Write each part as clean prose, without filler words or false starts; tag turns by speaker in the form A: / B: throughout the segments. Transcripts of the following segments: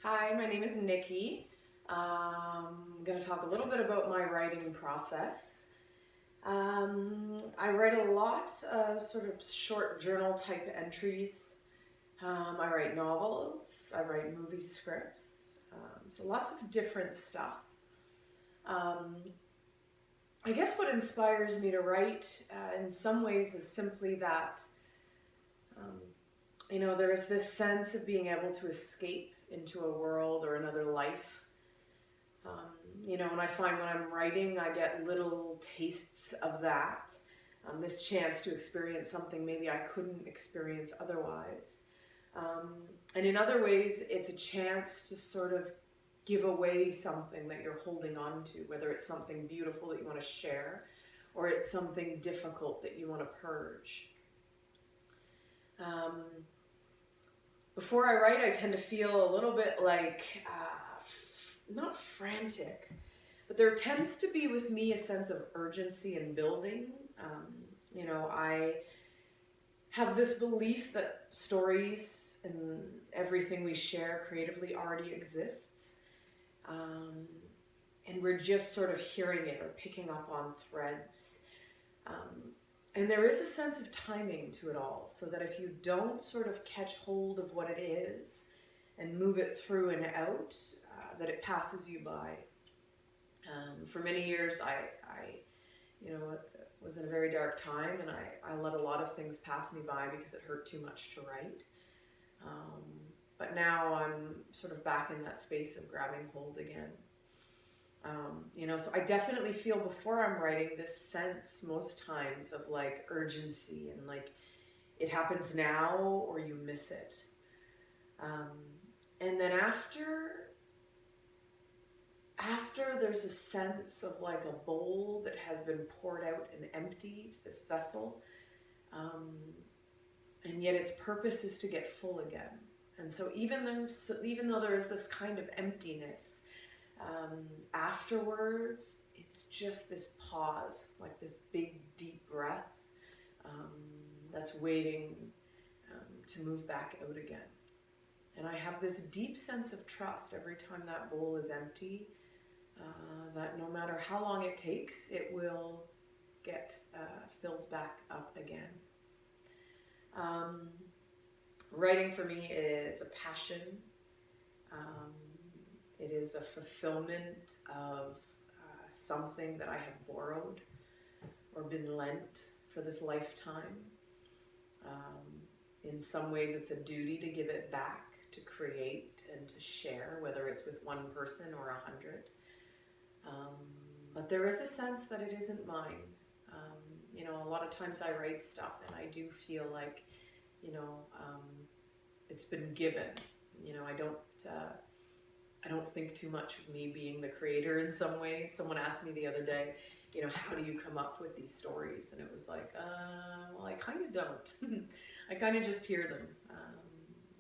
A: Hi, my name is Nikki. I'm going to talk a little bit about my writing process. I write a lot of sort of short journal type entries. I write novels, I write movie scripts, so lots of different stuff. Um, I guess what inspires me to write in some ways is simply that, um, there is this sense of being able to escape into a world or another life. And I find when I'm writing, I get little tastes of that. This chance to experience something maybe I couldn't experience otherwise. And in other ways, it's a chance to sort of give away something that you're holding on to, whether it's something beautiful that you want to share or it's something difficult that you want to purge. Before I write, I tend to feel a little bit like, not frantic, but there tends to be with me a sense of urgency and building. I have this belief that stories and everything we share creatively already exists. And we're just sort of hearing it or picking up on threads. And there is a sense of timing to it all, so that if you don't sort of catch hold of what it is and move it through and out, that it passes you by. For many years, I was in a very dark time, and I let a lot of things pass me by because it hurt too much to write. But now I'm sort of back in that space of grabbing hold again. So I definitely feel before I'm writing this sense most times of like urgency and like it happens now or you miss it. And then after there's a sense of like a bowl that has been poured out and emptied, this vessel, and yet its purpose is to get full again. And so even though there is this kind of emptiness, afterwards, it's just this pause, like this big deep breath that's waiting to move back out again. And I have this deep sense of trust every time that bowl is empty, that no matter how long it takes, it will get filled back up again. Writing for me is a passion. It is a fulfillment of something that I have borrowed or been lent for this lifetime. In some ways, it's a duty to give it back, to create and to share, whether it's with one person or 100. But there is a sense that it isn't mine. A lot of times I write stuff and I do feel like, it's been given. I don't think too much of me being the creator in some ways. Someone asked me the other day, how do you come up with these stories? And it was like, well, I kind of don't. I kind of just hear them.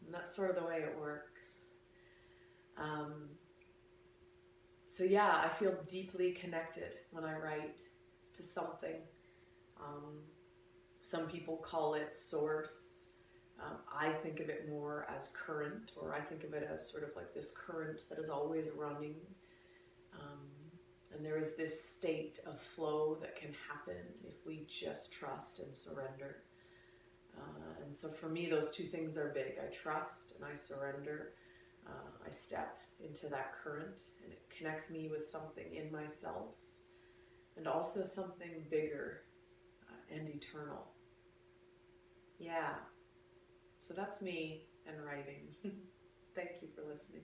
A: And that's sort of the way it works. So yeah, I feel deeply connected when I write to something. Some people call it source. I think of it more as current, or I think of it as sort of like this current that is always running. And there is this state of flow that can happen if we just trust and surrender. And so for me, those two things are big. I trust and I surrender. I step into that current, and it connects me with something in myself and also something bigger and eternal. Yeah. So that's me and writing. Thank you for listening.